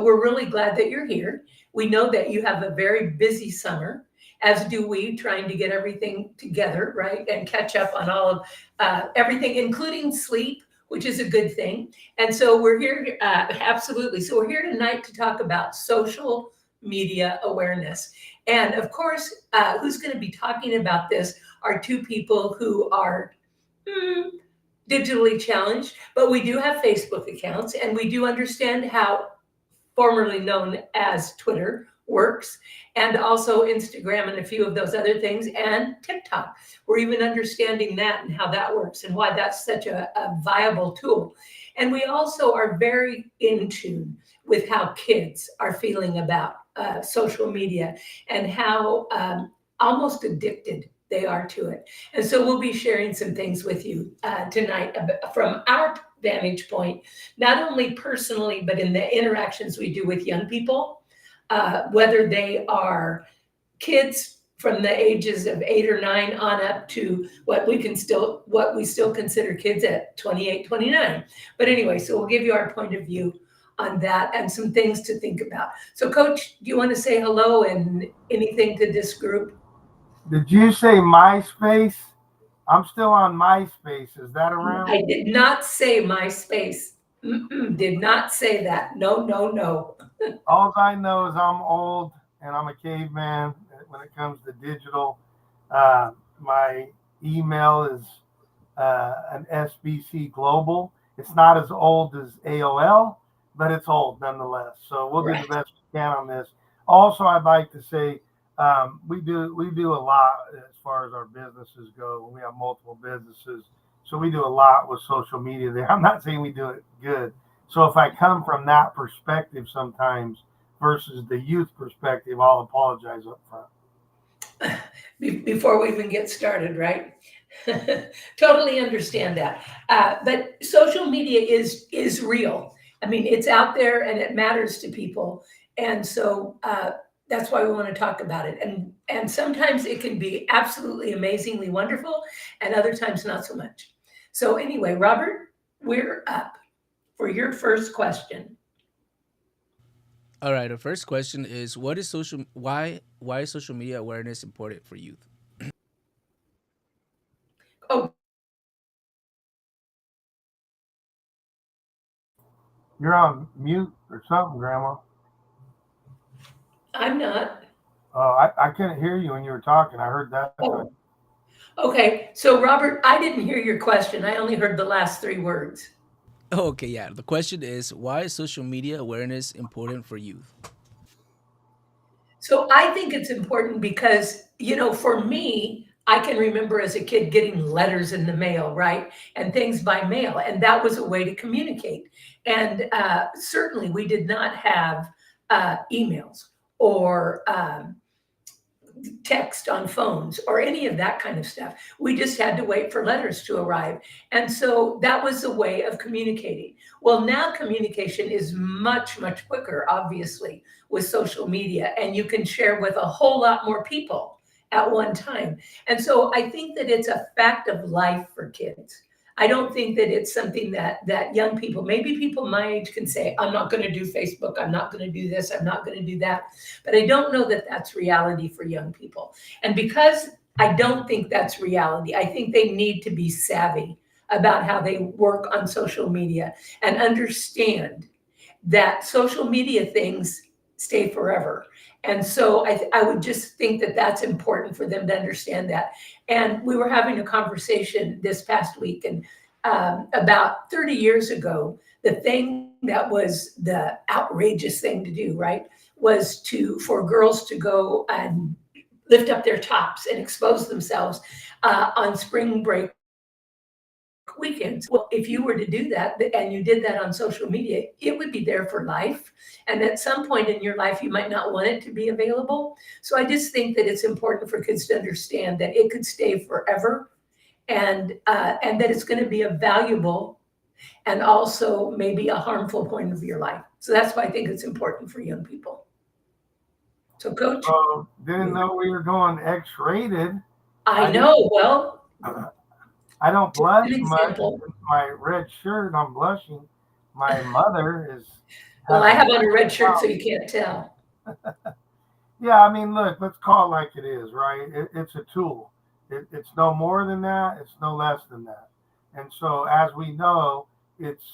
we're really glad that you're here. We know that you have a very busy summer, as do we, trying to get everything together, right? And catch up on all of everything, including sleep, which is a good thing. And so we're here, absolutely. So we're here tonight to talk about social media awareness. And of course, who's going to be talking about this are two people who are digitally challenged, but we do have Facebook accounts and we do understand how formerly known as Twitter works, and also Instagram and a few of those other things, and TikTok. We're even understanding that and how that works and why that's such a viable tool. And we also are very in tune with how kids are feeling about social media and how almost addicted they are to it. And so we'll be sharing some things with you tonight from our vantage point, not only personally, but in the interactions we do with young people, whether they are kids from the ages of 8 or 9 on up to what we still consider kids at 28, 29. But anyway, so we'll give you our point of view on that and some things to think about. So Coach, do you want to say hello and anything to this group? Did you say MySpace? I'm still on MySpace. Is that around? I did not say MySpace. Did not say that. No, no, no. All I know is I'm old and I'm a caveman when it comes to digital. My email is an SBC Global. It's not as old as AOL, but it's old nonetheless. So we'll do the best we can on this. Also, I'd like to say we do a lot as far as our businesses go. We have multiple businesses, so we do a lot with social media there. I'm not saying we do it good. So if I come from that perspective sometimes versus the youth perspective, I'll apologize up front. Before we even get started, right? Totally understand that. But social media is real. I mean, it's out there and it matters to people. And so that's why we want to talk about it. And sometimes it can be absolutely amazingly wonderful, and other times not so much. So anyway, Robert, we're up for your first question. All right. The first question is: What is social? Why is social media awareness important for youth? Oh, You're on mute or something, Grandma. I'm not. Oh, I couldn't hear you when you were talking. I heard that time. Oh, okay. So Robert, I didn't hear your question. I only heard the last 3 words. Oh, okay, yeah. The question is: Why is social media awareness important for youth? So I think it's important because, for me, I can remember as a kid getting letters in the mail, right? And things by mail. And that was a way to communicate. And certainly we did not have emails or text on phones or any of that kind of stuff. We just had to wait for letters to arrive. And so that was a way of communicating. Well, now communication is much, much quicker, obviously, with social media, and you can share with a whole lot more people at one time. And so I think that it's a fact of life for kids. I don't think that it's something that young people, maybe people my age, can say, I'm not going to do Facebook, I'm not going to do this, I'm not going to do that. But I don't know that that's reality for young people. And because I don't think that's reality, I think they need to be savvy about how they work on social media and understand that social media things stay forever. And so I would just think that that's important for them to understand that. And we were having a conversation this past week, and about 30 years ago, the thing that was the outrageous thing to do, right, was for girls to go and lift up their tops and expose themselves on spring break weekends. Well, if you were to do that and you did that on social media, it would be there for life. And at some point in your life, you might not want it to be available. So I just think that it's important for kids to understand that it could stay forever, and that it's going to be a valuable and also maybe a harmful point of your life. So that's why I think it's important for young people. So, Coach, Didn't know we were going X-rated. I know. Well, I don't just blush an much example. with my red shirt. I'm blushing. My mother is Well, has I a have on a red shirt, so power. you can't tell. Yeah, I mean, look, let's call it like it is, right? It's a tool. It's no more than that. It's no less than that. And so, as we know, it's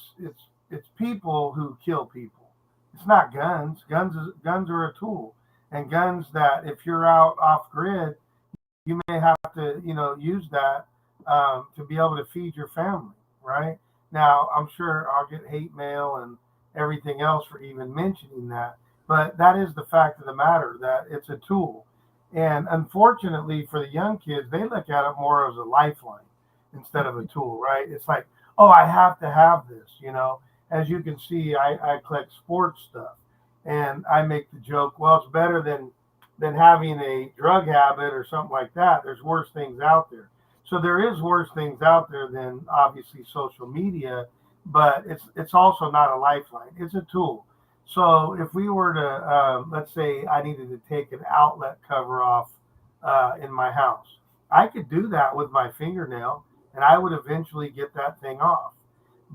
it's people who kill people. It's not guns. Guns are a tool, and guns that if you're out off grid, you may have to, use that to be able to feed your family, right? Now, I'm sure I'll get hate mail and everything else for even mentioning that, but that is the fact of the matter that it's a tool. And unfortunately for the young kids, they look at it more as a lifeline instead of a tool, right? It's like, oh, I have to have this. As you can see, I collect sports stuff and I make the joke, well, it's better than having a drug habit or something like that. There's worse things out there. So there is worse things out there than obviously social media, but it's also not a lifeline. It's a tool. So if we were to, let's say I needed to take an outlet cover off in my house, I could do that with my fingernail and I would eventually get that thing off.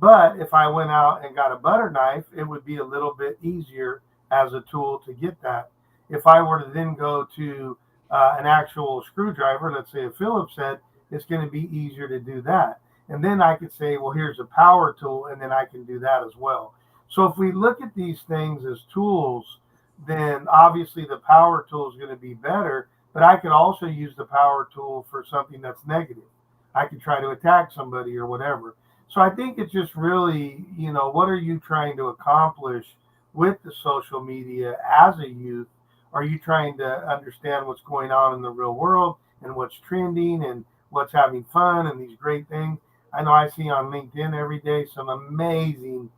But if I went out and got a butter knife, it would be a little bit easier as a tool to get that. If I were to then go to an actual screwdriver, let's say a Phillips head, it's going to be easier to do that. And then I could say, well, here's a power tool, and then I can do that as well. So if we look at these things as tools, then obviously the power tool is going to be better, but I could also use the power tool for something that's negative. I could try to attack somebody or whatever. So I think it's just really, what are you trying to accomplish with the social media as a youth? Are you trying to understand what's going on in the real world and what's trending and what's having fun and these great things? I know I see on LinkedIn every day some amazing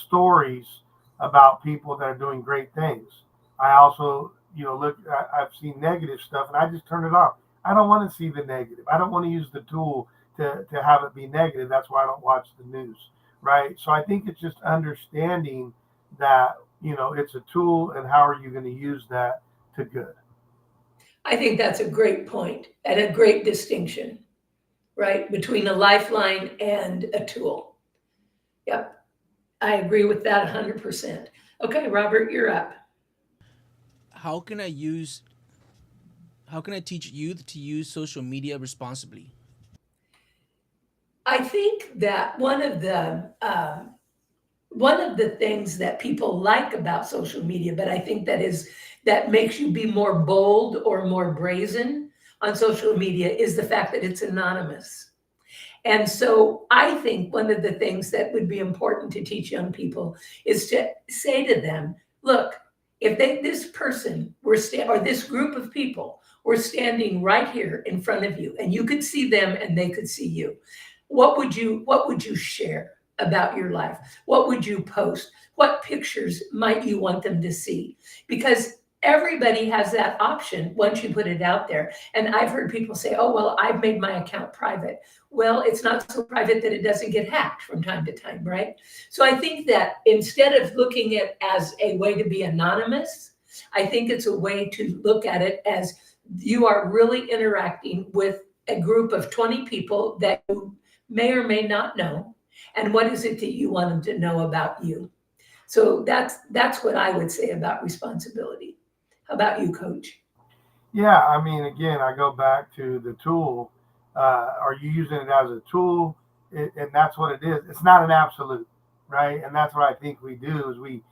stories about people that are doing great things. I also, I've seen negative stuff and I just turn it off. I don't want to see the negative. I don't want to use the tool to have it be negative. That's why I don't watch the news, right? So I think it's just understanding that, it's a tool and how are you going to use that to good. I think that's a great point and a great distinction, right, between a lifeline and a tool. Yep, I agree with that 100%. Okay, Robert, you're up. How can I use how can I teach youth to use social media responsibly? I think that one of the things that people like about social media, but I think that makes you be more bold or more brazen on social media is the fact that it's anonymous. And so I think one of the things that would be important to teach young people is to say to them, look, if this person or this group of people were standing right here in front of you and you could see them and they could see you, what would you share about your life? What would you post? What pictures might you want them to see? Because everybody has that option once you put it out there. And I've heard people say, oh, well, I've made my account private. Well, it's not so private that it doesn't get hacked from time to time, right? So I think that instead of looking at it as a way to be anonymous, I think it's a way to look at it as you are really interacting with a group of 20 people that you may or may not know. And what is it that you want them to know about you? So that's what I would say about responsibility. How about you, Coach? Yeah, I mean, again, I go back to the tool. Are you using it as a tool? And that's what it is. It's not an absolute, right? And that's what I think we do is we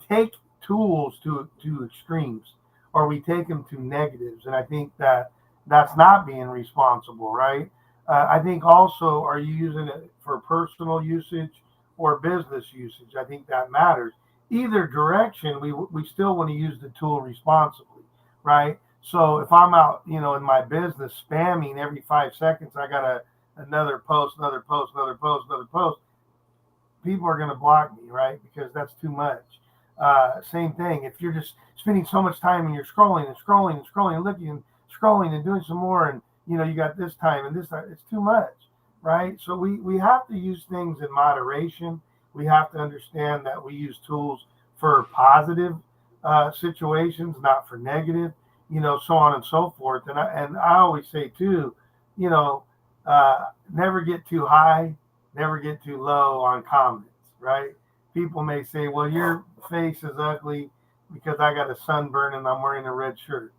take tools to extremes, or we take them to negatives. And I think that that's not being responsible, right? I think also, are you using it for personal usage or business usage? I think that matters. Either direction, we still want to use the tool responsibly, right? So if I'm out, in my business spamming every 5 seconds, I got another post, another post, another post, another post. People are going to block me, right? Because that's too much. Same thing. If you're just spending so much time and you're scrolling and scrolling and scrolling and looking and scrolling and doing some more, and you got this time and this time, it's too much, right? So we have to use things in moderation. We have to understand that we use tools for positive situations, not for negative, so on and so forth. And I always say too, you know, never get too high, never get too low on comments, right? people may say, well, your face is ugly because I got a sunburn and I'm wearing a red shirt.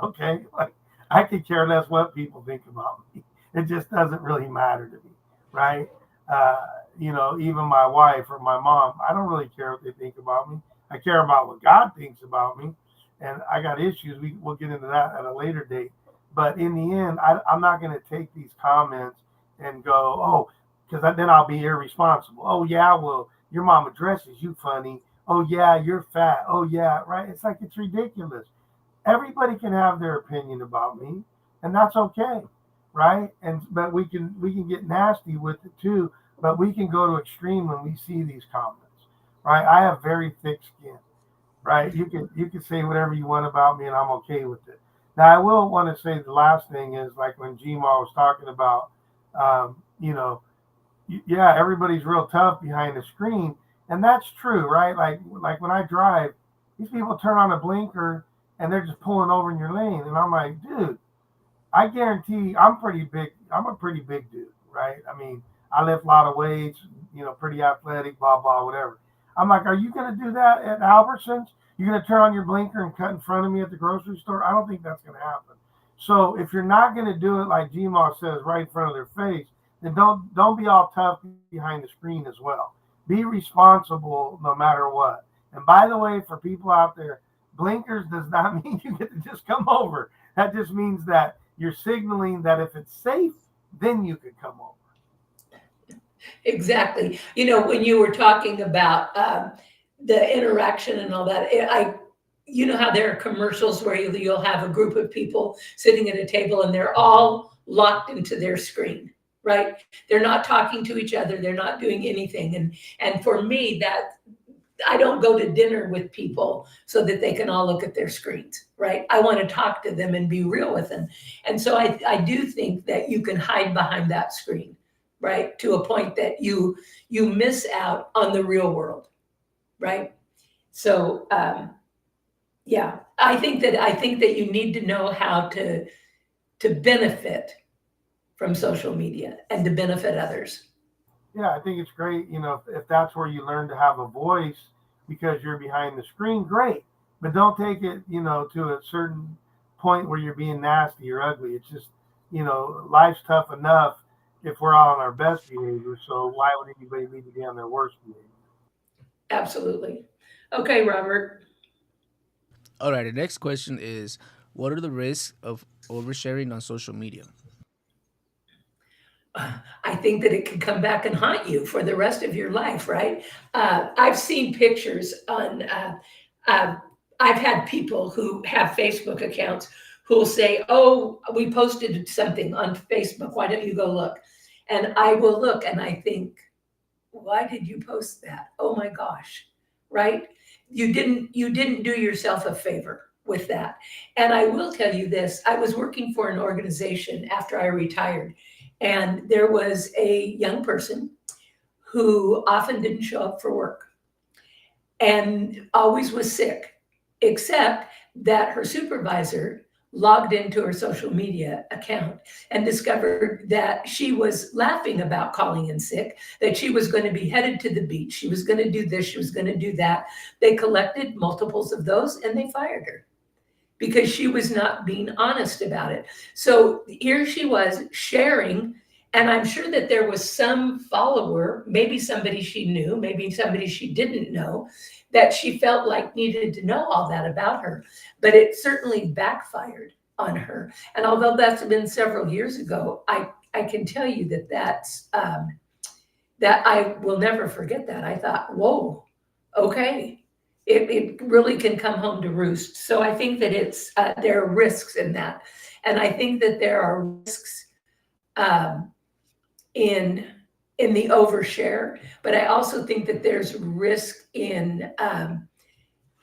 Okay, like I could care less what people think about me. It just doesn't really matter to me, right? Uh, even my wife or my mom, I don't really care what they think about me. I care about what God thinks about me, and I got issues. We'll get into that at a later date. But in the end, I'm not going to take these comments and go, oh, because then I'll be irresponsible. Oh yeah, well your mama dresses you funny. Oh yeah, you're fat. Oh yeah, right. It's like it's ridiculous. Everybody can have their opinion about me, and that's okay, right? And but we can get nasty with it too, but we can go to extreme when we see these comments, right? I have very thick skin, right? You can say whatever you want about me, and I'm okay with it. Now I will want to say the last thing is like when Gma was talking about, um, you know, yeah, everybody's real tough behind the screen, and that's true, right? Like when I drive, these people turn on a blinker and they're just pulling over in your lane, and I'm like, dude, I guarantee I'm pretty big. I'm a pretty big dude, right? I mean, I lift a lot of weights, pretty athletic, blah blah, whatever. I'm like, are you gonna do that at Albertsons? You're gonna turn on your blinker and cut in front of me at the grocery store? I don't think that's gonna happen. So if you're not gonna do it like GMA says, right in front of their face, then don't be all tough behind the screen as well. Be responsible no matter what. And by the way, for people out there, blinkers does not mean you get to just come over. That just means that you're signaling that if it's safe, then you could come over. Exactly. When you were talking about the interaction and all that, you know how there are commercials where you'll have a group of people sitting at a table and they're all locked into their screen, right? They're not talking to each other. They're not doing anything. And for me, that I don't go to dinner with people so that they can all look at their screens, right? I want to talk to them and be real with them. And so I do think that you can hide behind that screen, right? To a point that you miss out on the real world, right? So yeah, I think that you need to know how to benefit from social media and to benefit others. Yeah, I think it's great. If that's where you learn to have a voice because you're behind the screen, great. But don't take it, to a certain point where you're being nasty or ugly. It's just, life's tough enough if we're all on our best behavior. So why would anybody need to be on their worst behavior? Absolutely. Okay, Robert. All right, the next question is, what are the risks of oversharing on social media? I think that it can come back and haunt you for the rest of your life, right? I've seen pictures on, uh, I've had people who have Facebook accounts who'll say, oh, we posted something on Facebook. Why don't you go look? And I will look and I think, why did you post that? Oh my gosh, right? You didn't do yourself a favor with that. And I will tell you this, I was working for an organization after I retired, and there was a young person who often didn't show up for work and always was sick, except that her supervisor logged into her social media account and discovered that she was laughing about calling in sick, that she was going to be headed to the beach. She was going to do this, she was going to do that. They collected multiples of those and they fired her because she was not being honest about it. So here she was sharing, and I'm sure that there was some follower, maybe somebody she knew, maybe somebody she didn't know, that she felt like needed to know all that about her. But it certainly backfired on her. And although that's been several years ago, I can tell you that I will never forget that. I thought, whoa, okay. It really can come home to roost. So I think that there are risks in that. And I think that there are risks um, in the overshare, but I also think that there's risk in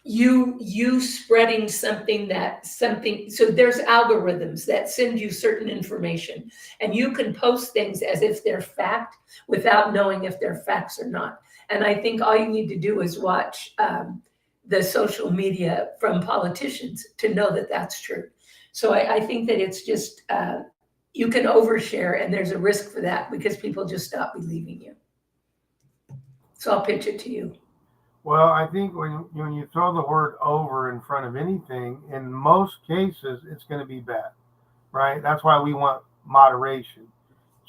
you spreading something. So there's algorithms that send you certain information, and you can post things as if they're fact without knowing if they're facts or not. And I think all you need to do is watch the social media from politicians to know that that's true. So I think that it's just you can overshare, and there's a risk for that because people just stop believing you. So I'll pitch it to you. Well, I think when you throw the word over in front of anything, in most cases, it's going to be bad, right? That's why we want moderation.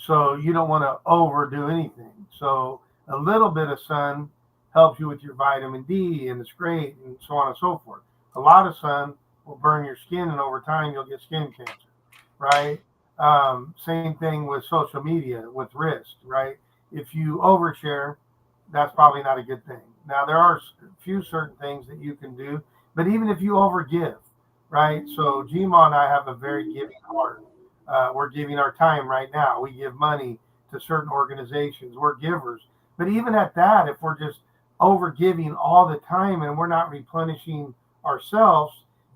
So you don't want to overdo anything. So a little bit of sun helps you with your vitamin D, and it's great, and so on and so forth. A lot of sun will burn your skin, and over time you'll get skin cancer, right? Same thing with social media, with wrist, right? If you overshare, that's probably not a good thing. Now there are a few certain things that you can do, but even if you overgive, right? So Gma and I have a very giving heart. We're giving our time right now. We give money to certain organizations. We're givers. But even at that, if we're just over giving all the time and we're not replenishing ourselves,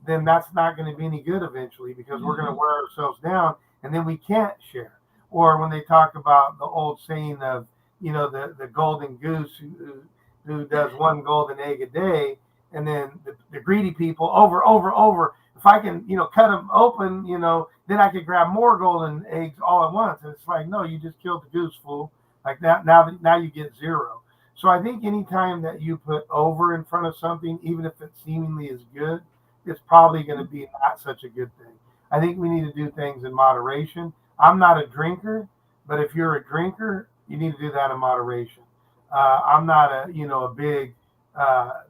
then that's not going to be any good eventually, because we're going to wear ourselves down and then we can't share. Or when they talk about the old saying of, the golden goose who does one golden egg a day, and then the greedy people over. If I can, cut them open, then I could grab more golden eggs all at once. And it's like, no, you just killed the goose, fool. Like that, now you get zero. So I think anytime that you put over in front of something, even if it seemingly is good, it's probably going to be not such a good thing. I think we need to do things in moderation. I'm not a drinker, but if you're a drinker, you need to do that in moderation. I'm not a big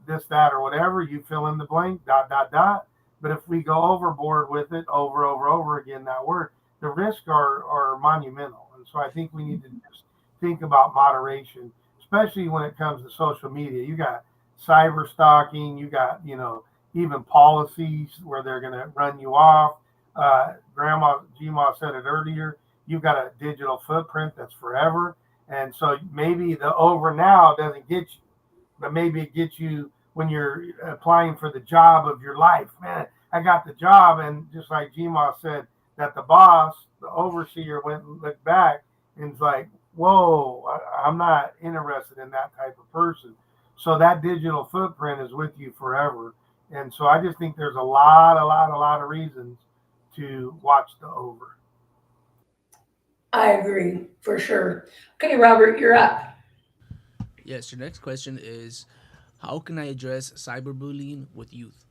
this, that, or whatever. You fill in the blank, ... But if we go overboard with it over again, that word, the risks are monumental. And so I think we need to just think about moderation, especially when it comes to social media. You got cyber stalking, you got, even policies where they're going to run you off. Grandma Gma said it earlier. You've got a digital footprint that's forever. And so maybe the over now doesn't get you, but maybe it gets you when you're applying for the job of your life. Man, I got the job. And just like Gma said, that the boss, the overseer, went and looked back and was like, whoa, I'm not interested in that type of person. So that digital footprint is with you forever. And so I just think there's a lot of reasons to watch the over. I agree for sure. Okay, Robert, you're up. Yes, your next question is, how can I address cyberbullying with youth?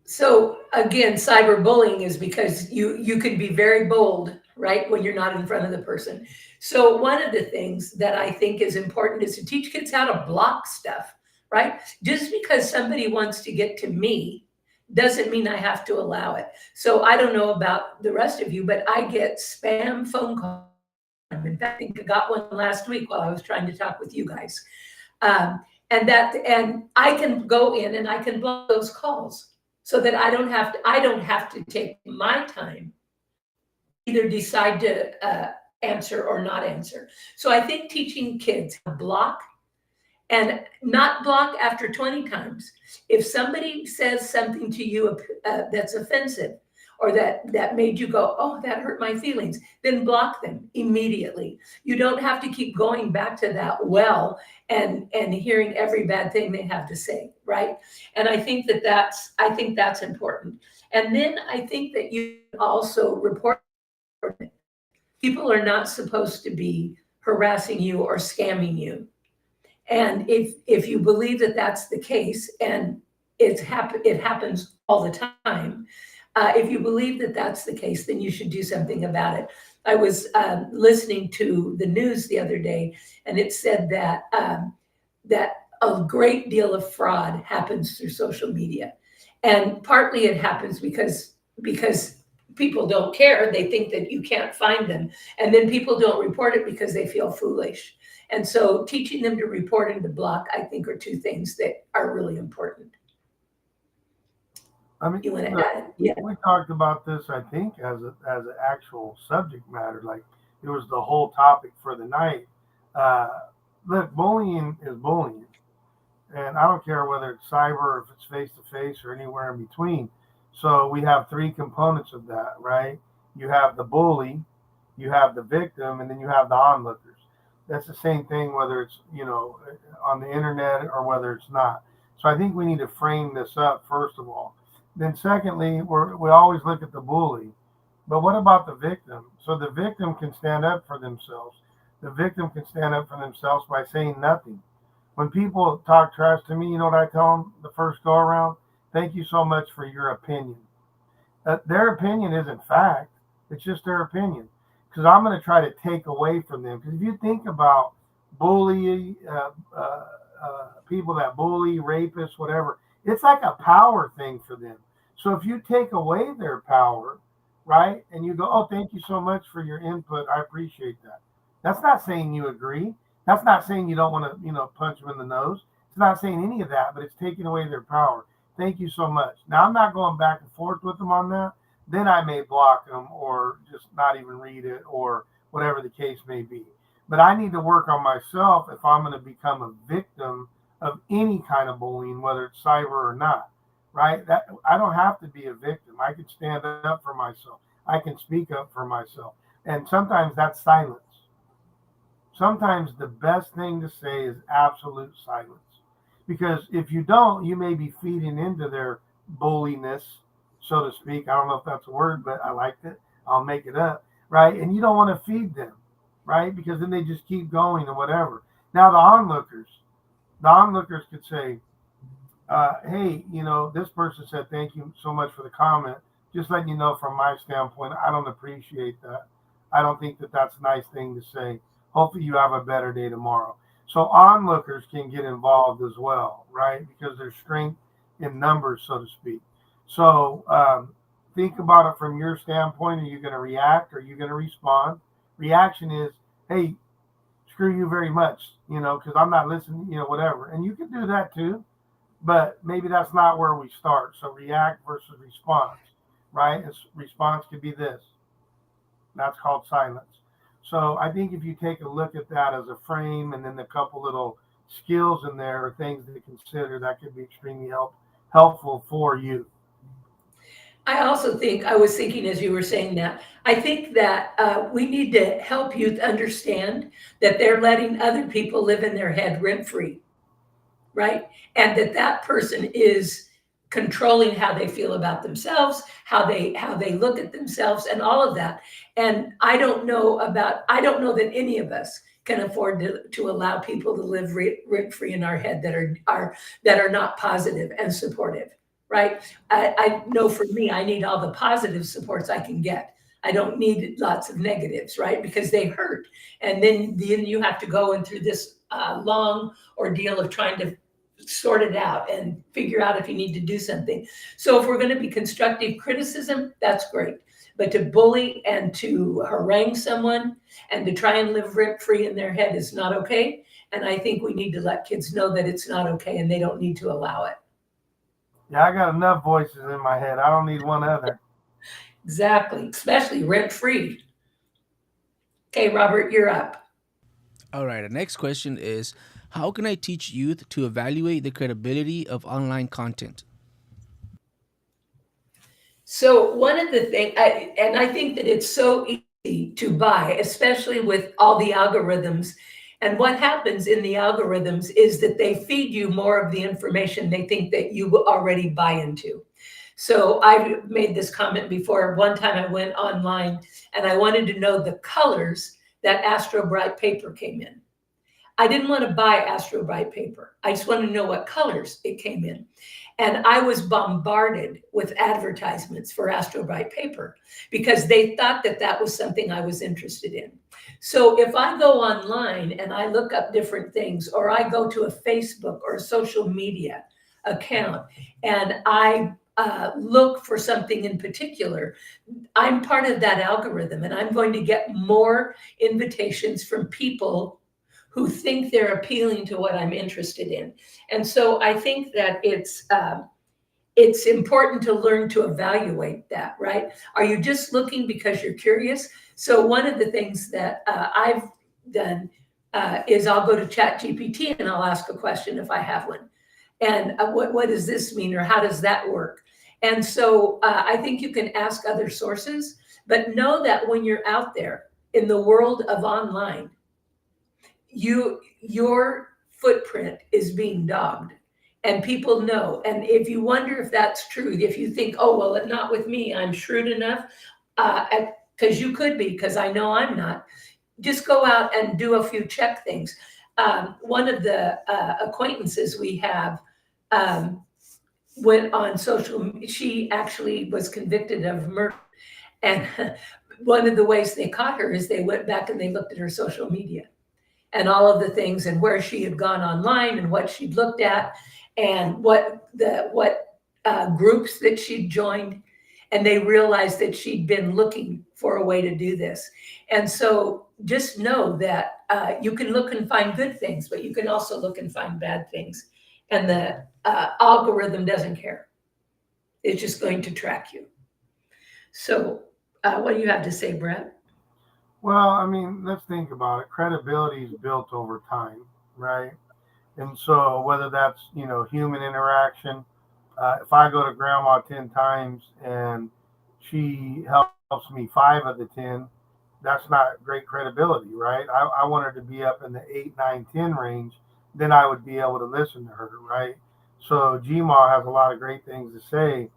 So again, cyberbullying is because you can be very bold, right, when you're not in front of the person. So one of the things that I think is important is to teach kids how to block stuff, right? Just because somebody wants to get to me doesn't mean I have to allow it. So I don't know about the rest of you, but I get spam phone calls. In fact, I think I got one last week while I was trying to talk with you guys. And I can go in and I can block those calls so that I don't have to take my time either decide to answer or not answer. So I think teaching kids how to block and not block after 20 times. If somebody says something to you that's offensive or that made you go, oh, that hurt my feelings, then block them immediately. You don't have to keep going back to that well and hearing every bad thing they have to say, right? And I think that's important. And then I think that you also report. People are not supposed to be harassing you or scamming you. And if you believe that that's the case, and it happens all the time, if you believe that that's the case, then you should do something about it. I was listening to the news the other day, and it said that a great deal of fraud happens through social media, and partly it happens because people don't care. They think that you can't find them, and then people don't report it because they feel foolish. And so teaching them to report and to block, I think, are two things that are really important. I mean, You want to look, add? Yeah. we talked about this, I think, as an actual subject matter. Like it was the whole topic for the night. Uh, Look, bullying is bullying, and I don't care whether it's cyber or if it's face to face or anywhere in between. So we have three components of that, right? You have the bully, you have the victim, and then you have the onlookers. That's the same thing whether it's on the internet or whether it's not. So I think we need to frame this up first of all. Then secondly, we always look at the bully, but what about the victim? So the victim can stand up for themselves. The victim can stand up for themselves by saying nothing. When people talk trash to me, you know what I tell them the first go around? Thank you so much for your opinion. Their opinion isn't fact. It's just their opinion. Because I'm going to try to take away from them. Because if you think about people that bully, rapists, whatever, it's like a power thing for them. So if you take away their power, right, and you go, oh, thank you so much for your input, I appreciate that. That's not saying you agree. That's not saying you don't want to, punch them in the nose. It's not saying any of that, but it's taking away their power. Thank you so much. Now, I'm not going back and forth with them on that. Then I may block them or just not even read it or whatever the case may be. But I need to work on myself if I'm going to become a victim of any kind of bullying, whether it's cyber or not, right? That I don't have to be a victim. I can stand up for myself. I can speak up for myself. And sometimes that's silence. Sometimes the best thing to say is absolute silence. Because if you don't, you may be feeding into their bulliness, so to speak. I don't know if that's a word, but I liked it. I'll make it up, right? And you don't want to feed them, right? Because then they just keep going or whatever. Now the onlookers could say, hey, this person said, thank you so much for the comment. Just letting you know from my standpoint, I don't appreciate that. I don't think that that's a nice thing to say. Hopefully you have a better day tomorrow. So onlookers can get involved as well, right? Because there's strength in numbers, so to speak. So think about it from your standpoint. Are you going to react? Or are you going to respond? Reaction is, hey, screw you very much, because I'm not listening, whatever. And you can do that too, but maybe that's not where we start. So react versus response, right? Response could be this. That's called silence. So I think if you take a look at that as a frame and then a couple little skills in there or things to consider, that could be extremely helpful for you. I also think, I was thinking as you were saying that, I think that we need to help youth understand that they're letting other people live in their head rent-free, right? And that person is controlling how they feel about themselves, how they look at themselves and all of that. And I don't know that any of us can afford to allow people to live rent-free in our head that are not positive and supportive. Right? I know for me, I need all the positive supports I can get. I don't need lots of negatives, right? Because they hurt. And then you have to go in through this long ordeal of trying to sort it out and figure out if you need to do something. So if we're going to be constructive criticism, that's great. But to bully and to harangue someone and to try and live rent-free in their head is not okay. And I think we need to let kids know that it's not okay and they don't need to allow it. Yeah, I got enough voices in my head. I don't need one other. Exactly, especially rent-free. Okay, Robert, you're up. All right. The next question is, how can I teach youth to evaluate the credibility of online content? So one of the things, I think that it's so easy to buy, especially with all the algorithms. And what happens in the algorithms is that they feed you more of the information they think that you already buy into. So I've made this comment before. One time I went online and I wanted to know the colors that Astro Bright paper came in. I didn't want to buy Astro Bright paper. I just wanted to know what colors it came in. And I was bombarded with advertisements for Astro Bright paper because they thought that was something I was interested in. So if I go online and I look up different things, or I go to a Facebook or a social media account and I look for something in particular, I'm part of that algorithm and I'm going to get more invitations from people who think they're appealing to what I'm interested in. And so I think that it's important to learn to evaluate that, right? Are you just looking because you're curious? So one of the things that I've done is I'll go to ChatGPT and I'll ask a question if I have one. And what does this mean, or how does that work? And so I think you can ask other sources, but know that when you're out there in the world of online, your footprint is being dogged and people know. And if you wonder if that's true, if you think, oh, well, not with me, I'm shrewd enough, because you could be, because I know I'm not. just go out and do a few check things. One of the acquaintances we have went on social. She actually was convicted of murder, and one of the ways they caught her is they went back and they looked at her social media and all of the things and where she had gone online and what she'd looked at and what groups that she'd joined, and they realized that she'd been looking for a way to do this. And so just know that you can look and find good things, but you can also look and find bad things, and the algorithm doesn't care. It's just going to track you. So what do you have to say, Brett? Well, I mean, let's think about it. Credibility is built over time, right? And so whether that's, human interaction, if I go to grandma 10 times and she helps me 5 of the 10, that's not great credibility, right? I want her to be up in the 8, 9, 10 range, then I would be able to listen to her, right? So GMA has a lot of great things to say.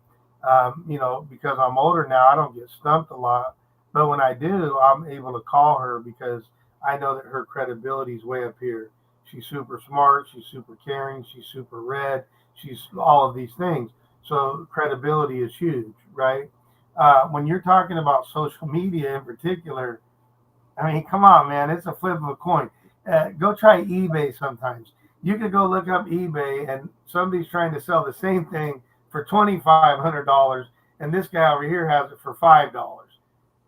Because I'm older now, I don't get stumped a lot. But when I do, I'm able to call her because I know that her credibility is way up here. She's super smart. She's super caring. She's super red. She's all of these things. So credibility is huge, right? When you're talking about social media in particular, I mean, come on, man, it's a flip of a coin. Go try eBay sometimes. You could go look up eBay and somebody's trying to sell the same thing for $2,500, and this guy over here has it for $5.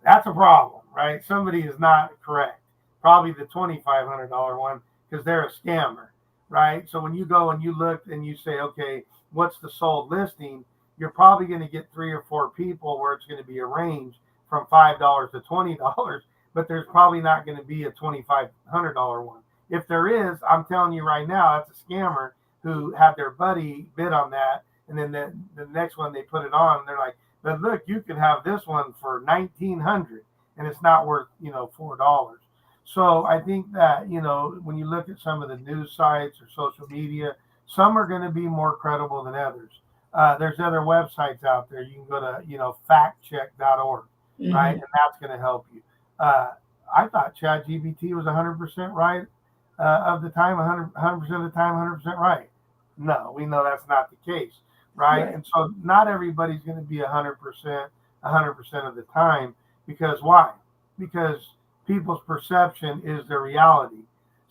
That's a problem, right? Somebody is not correct. Probably the $2,500 one because they're a scammer, right? So when you go and you look and you say, okay, what's the sold listing? You're probably going to get 3 or 4 people where it's going to be a range from $5 to $20, but there's probably not going to be a $2,500 one. If there is, I'm telling you right now, that's a scammer who had their buddy bid on that. And then the next one they put it on, and they're like, but look, you can have this one for $1,900 and it's not worth, $4. So I think that, when you look at some of the news sites or social media, some are going to be more credible than others. There's other websites out there. You can go to, factcheck.org, right? And that's going to help you. I thought ChatGPT was 100% right of the time, 100% of the time, 100% right. No, we know that's not the case, right? And so not everybody's going to be 100% of the time. Because why? Because people's perception is their reality.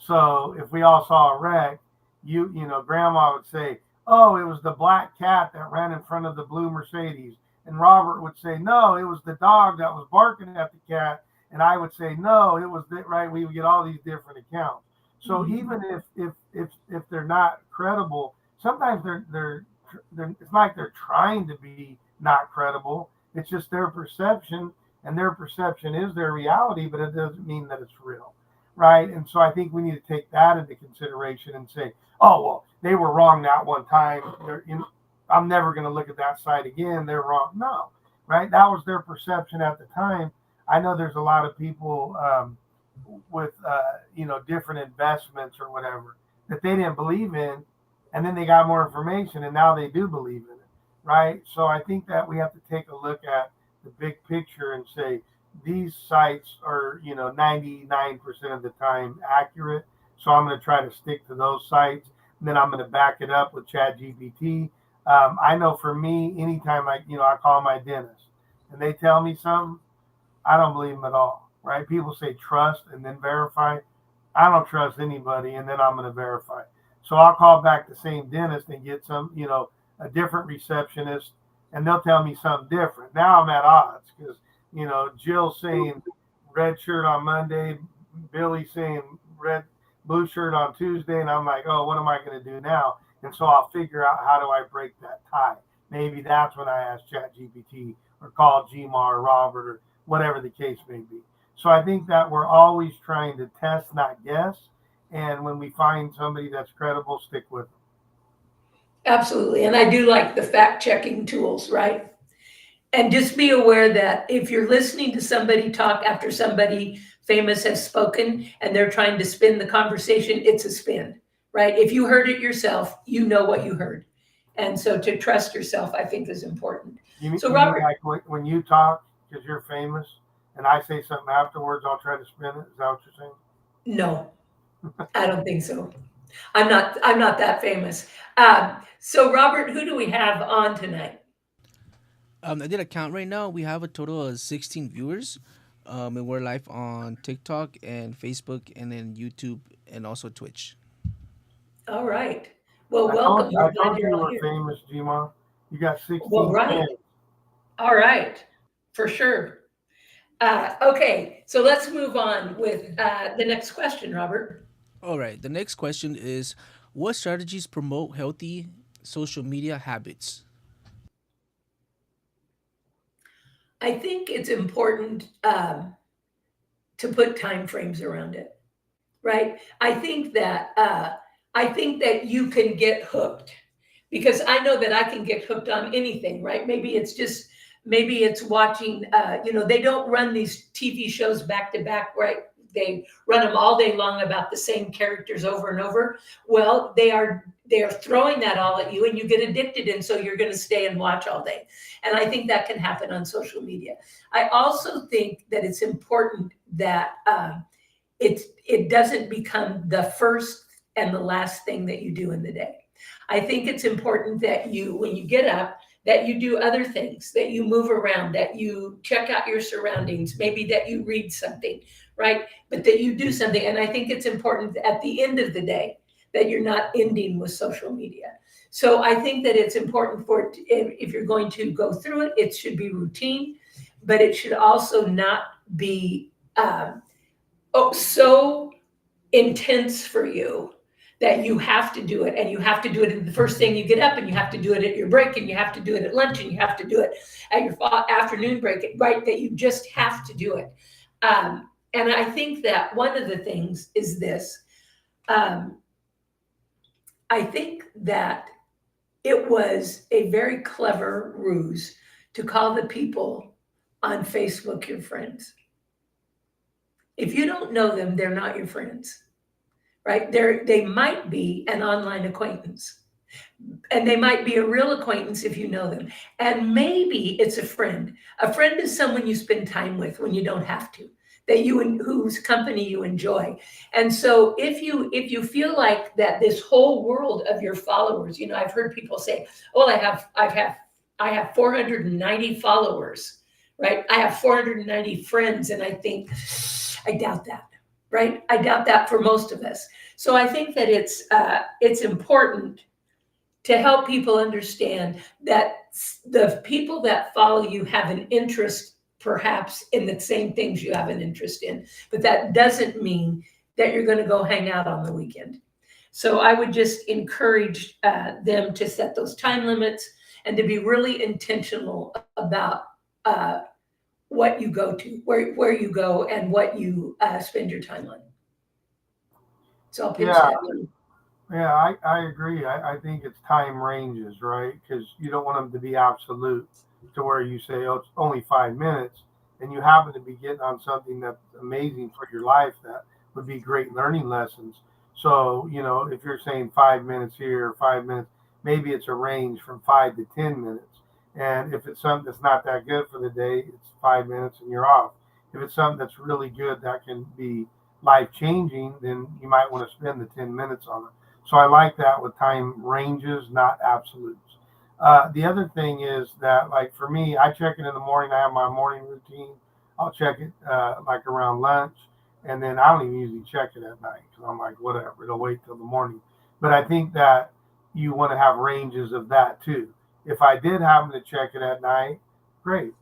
So if we all saw a wreck, grandma would say, oh, it was the black cat that ran in front of the blue Mercedes. And Robert would say, no, it was the dog that was barking at the cat. And I would say, no, it was right. We would get all these different accounts. So even if they're not credible, sometimes they're it's like they're trying to be not credible. It's just their perception, and their perception is their reality, but it doesn't mean that it's real, right? And so I think we need to take that into consideration and say, oh, well, they were wrong that one time. I'm never going to look at that site again. They're wrong. No, right? That was their perception at the time. I know there's a lot of people with, different investments or whatever that they didn't believe in, and then they got more information and now they do believe in it, right? So I think that we have to take a look at the big picture and say these sites are, 99% of the time accurate. So I'm going to try to stick to those sites. And then I'm going to back it up with ChatGPT. I know for me, anytime I call my dentist and they tell me something, I don't believe them at all, right? People say trust and then verify. I don't trust anybody, and then I'm going to verify. So I'll call back the same dentist and get some, a different receptionist, and they'll tell me something different. Now I'm at odds because, Jill's saying red shirt on Monday, Billy's saying blue shirt on Tuesday, and I'm like, oh, what am I going to do now? And so I'll figure out how do I break that tie. Maybe that's when I ask ChatGPT or call GMA or Robert or whatever the case may be. So I think that we're always trying to test, not guess. And when we find somebody that's credible, stick with them. Absolutely. And I do like the fact checking tools, right? And just be aware that if you're listening to somebody talk after somebody famous has spoken and they're trying to spin the conversation, it's a spin, right? If you heard it yourself, you know what you heard. And so to trust yourself, I think is important. You so Robert, like when you talk, because you're famous, and I say something afterwards, I'll try to spin it. Is that what you're saying? No, I don't think so. I'm not that famous. So Robert, who do we have on tonight? I did a count right now. We have a total of 16 viewers. And we're live on TikTok and Facebook and then YouTube and also Twitch. All right. Well, I welcome. told We're I glad told you you're you all were here. famous, Gma. You got Well, 16 right. fans. All right. For sure. Okay, so let's move on with the next question, Robert. All right. The next question is, what strategies promote healthy social media habits? I think it's important to put time frames around it, right? I think that you can get hooked because I know that I can get hooked on anything, right? Maybe it's watching. They don't run these TV shows back to back, right? They run them all day long about the same characters over and over. Well, they are throwing that all at you, and you get addicted, and so you're going to stay and watch all day. And I think that can happen on social media. I also think that it's important that it doesn't become the first and the last thing that you do in the day. I think it's important that you, when you get up, that you do other things, that you move around, that you check out your surroundings, maybe that you read something, right? But that you do something. And I think it's important at the end of the day that you're not ending with social media. So I think that it's important for it, if you're going to go through it, it should be routine, but it should also not be so intense for you that you have to do it, and you have to do it the first thing you get up, and you have to do it at your break, and you have to do it at lunch, and you have to do it at your afternoon break, right? That you just have to do it. And I think that one of the things is this. Um, I think that it was a very clever ruse to call the people on Facebook your friends. If you don't know them, they're not your friends, right? They might be an online acquaintance, and they might be a real acquaintance if you know them. And maybe it's a friend. A friend is someone you spend time with when you don't have to, whose company you enjoy. And so if you feel like that this whole world of your followers, I've heard people say, "Oh, I have 490 followers." Right? I have 490 friends, and I think I doubt that. Right? I doubt that for most of us. So I think that it's important to help people understand that the people that follow you have an interest perhaps in the same things you have an interest in, but that doesn't mean that you're going to go hang out on the weekend. So I would just encourage them to set those time limits and to be really intentional about what you go to, where you go, and what you spend your time on. So I'll pitch Yeah, that. yeah, I agree. I think it's time ranges, right? Because you don't want them to be absolute to where you say, oh, it's only 5 minutes, and you happen to be getting on something that's amazing for your life that would be great learning lessons. So, if you're saying 5 minutes here, 5 minutes, maybe it's a range from 5 to 10 minutes. And if it's something that's not that good for the day, it's 5 minutes and you're off. If it's something that's really good that can be life changing, then you might want to spend the 10 minutes on it. So I like that with time ranges, not absolutes. The other thing is that, like for me, I check it in the morning. I have my morning routine. I'll check it like around lunch, and then I don't even usually check it at night because I'm like, whatever, it'll wait till the morning. But I think that you want to have ranges of that too. If I did happen to check it at night, great,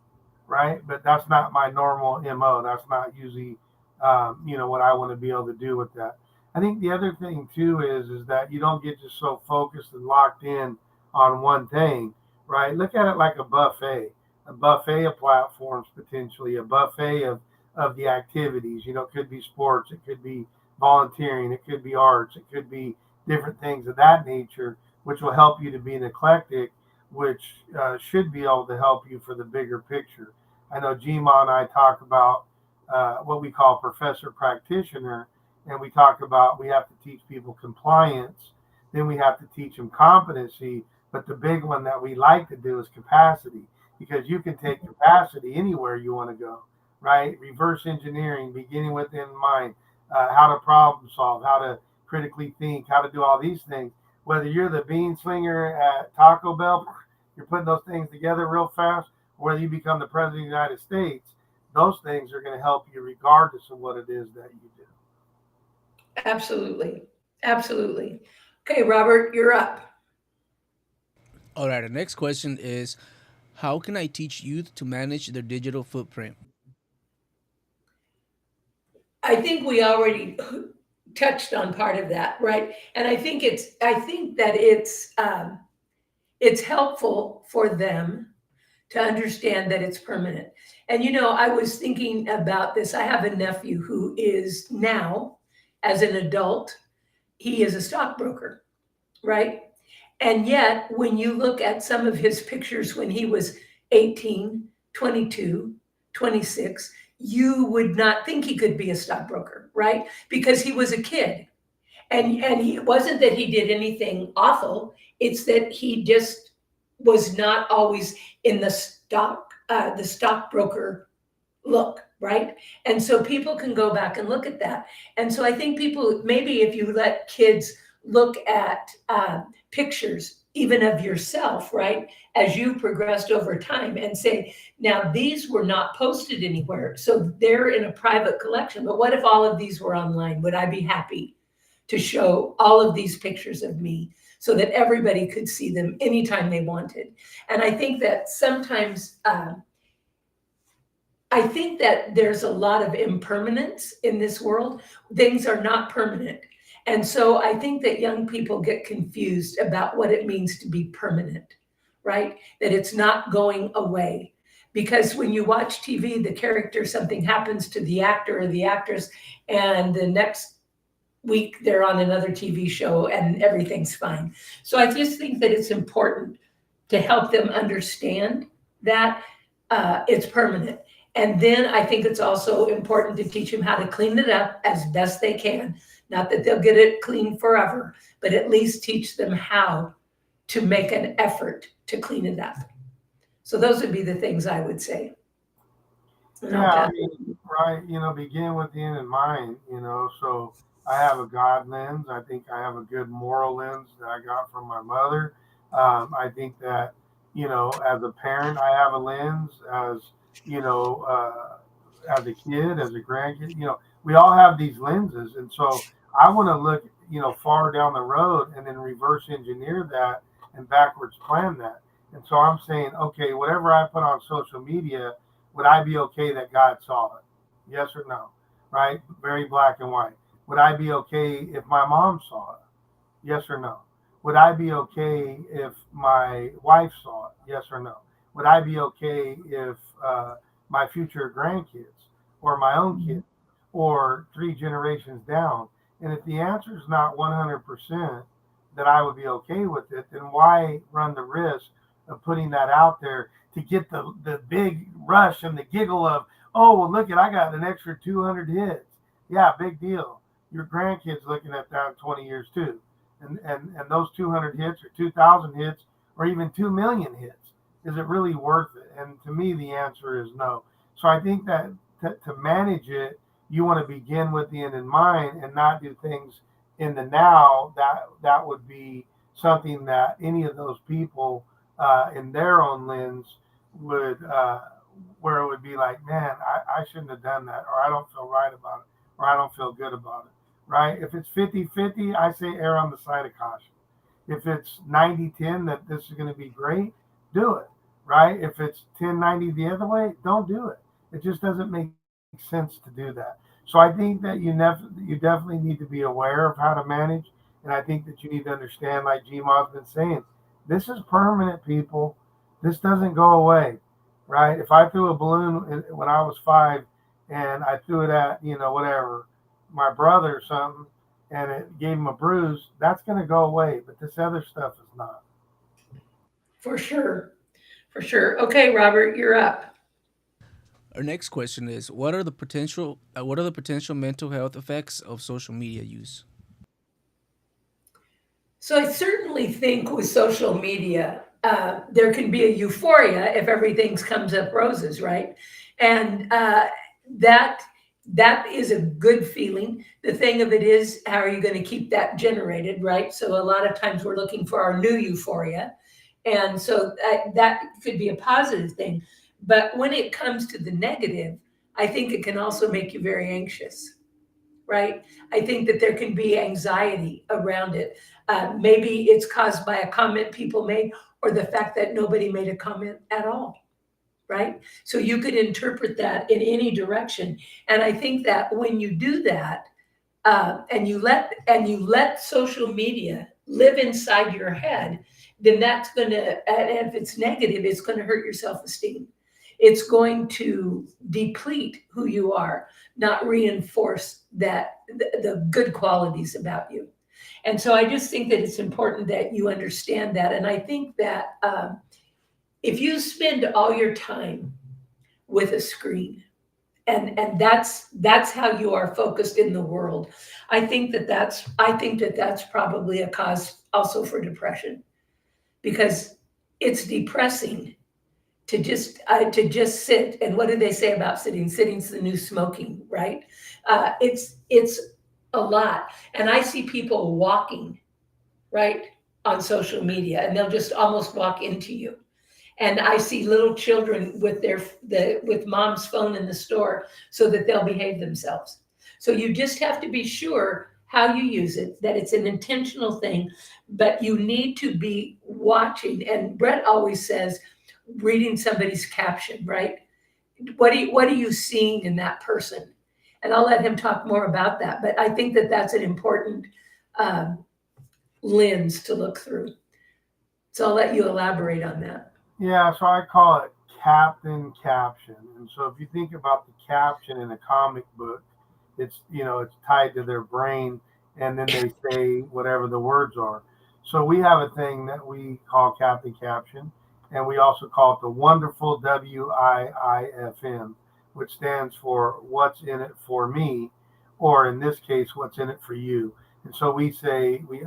right? But that's not my normal MO. That's not usually, what I want to be able to do with that. I think the other thing too is that you don't get just so focused and locked in on one thing, right? Look at it like a buffet of platforms potentially, a buffet of the activities. It could be sports, it could be volunteering, it could be arts, it could be different things of that nature, which will help you to be an eclectic, which should be able to help you for the bigger picture. I know Gma and I talk about what we call professor practitioner, and we talk about we have to teach people compliance, then we have to teach them competency, but the big one that we like to do is capacity, because you can take capacity anywhere you want to go, right? Reverse engineering, beginning with in mind, how to problem solve, how to critically think, how to do all these things. Whether you're the bean slinger at Taco Bell, you're putting those things together real fast, or whether you become the president of the United States, those things are going to help you regardless of what it is that you do. Absolutely. Absolutely. Okay, Robert, you're up. All right, the next question is, how can I teach youth to manage their digital footprint? I think we already touched on part of that, right? And I think that it's helpful for them to understand that it's permanent. And I was thinking about this. I have a nephew who is now, as an adult, he is a stockbroker, right? And yet, when you look at some of his pictures when he was 18, 22, 26, you would not think he could be a stockbroker, right? Because he was a kid. And he, it wasn't that he did anything awful, it's that he just was not always in the stockbroker look, right? And so people can go back and look at that. And so I think people, maybe if you let kids look at pictures, even of yourself, right, as you progressed over time and say, now these were not posted anywhere. So they're in a private collection. But what if all of these were online? Would I be happy to show all of these pictures of me so that everybody could see them anytime they wanted? And I think that sometimes, I think that there's a lot of impermanence in this world. Things are not permanent. And so I think that young people get confused about what it means to be permanent, right? That it's not going away. Because when you watch TV, the character, something happens to the actor or the actress, and the next week they're on another TV show and everything's fine. So I just think that it's important to help them understand that it's permanent. And then I think it's also important to teach them how to clean it up as best they can. Not that they'll get it clean forever, but at least teach them how to make an effort to clean it up. So those would be the things I would say. And I'll Yeah, I pass. mean, right, begin with the end in mind, so I have a God lens. I think I have a good moral lens that I got from my mother. I think that, as a parent, I have a lens you know, as a kid, as a grandkid, we all have these lenses. And so I want to look, far down the road and then reverse engineer that and backwards plan that. And so I'm saying, okay, whatever I put on social media, would I be okay that God saw it? Yes or no? Right? Very black and white. Would I be okay if my mom saw it? Yes or no? Would I be okay if my wife saw it? Yes or no? Would I be okay if my future grandkids or my own kids or three generations down? And if the answer is not 100% that I would be okay with it, then why run the risk of putting that out there to get the big rush and the giggle of, oh, well, look I got an extra 200 hits. Yeah, big deal. Your grandkids looking at that in 20 years too. And those 200 hits or 2,000 hits or even 2 million hits, is it really worth it? And to me, the answer is no. So I think that to manage it, you want to begin with the end in mind and not do things in the now. That would be something that any of those people in their own lens would, where it would be like, man, I shouldn't have done that, or I don't feel right about it, or I don't feel good about it, right? If it's 50-50, I say err on the side of caution. If it's 90-10 that this is going to be great, do it, right? If it's 10-90 the other way, don't do it. It just doesn't make sense to do that. So I think that you definitely need to be aware of how to manage. And I think that you need to understand, like Gmod's been saying, this is permanent, people. This doesn't go away, right? If I threw a balloon when I was 5 and I threw it at, whatever, my brother or something, and it gave him a bruise, that's going to go away. But this other stuff is not. For sure. For sure. Okay, Robert, you're up. Our next question is, what are the potential mental health effects of social media use? So I certainly think with social media, there can be a euphoria if everything comes up roses, right? And that that is a good feeling. The thing of it is, how are you going to keep that generated, right? So a lot of times we're looking for our new euphoria, and so that could be a positive thing. But when it comes to the negative, I think it can also make you very anxious, right? I think that there can be anxiety around it. Maybe it's caused by a comment people made, or the fact that nobody made a comment at all, right? So you could interpret that in any direction. And I think that when you do that, and you let social media live inside your head, then that's going to, and if it's negative, it's going to hurt your self-esteem. It's going to deplete who you are, not reinforce the good qualities about you. And so I just think that it's important that you understand that. And I think that if you spend all your time with a screen, and that's how you are focused in the world, I think that that's probably a cause also for depression, because it's depressing to just sit. And what do they say about sitting? Sitting's the new smoking, right? It's a lot. And I see people walking, right, on social media, and they'll just almost walk into you. And I see little children with with mom's phone in the store so that they'll behave themselves. So you just have to be sure how you use it, that it's an intentional thing, but you need to be watching. And Brett always says, reading somebody's caption, right? What are you seeing in that person? And I'll let him talk more about that. But I think that that's an important um, lens to look through. So I'll let you elaborate on that. Yeah, so I call it Captain Caption. And so if you think about the caption in a comic book, it's tied to their brain, and then they say whatever the words are. So we have a thing that we call Captain Caption, and we also call it the wonderful WIIFM, which stands for What's in It for Me, or in this case, What's in It for You. And so we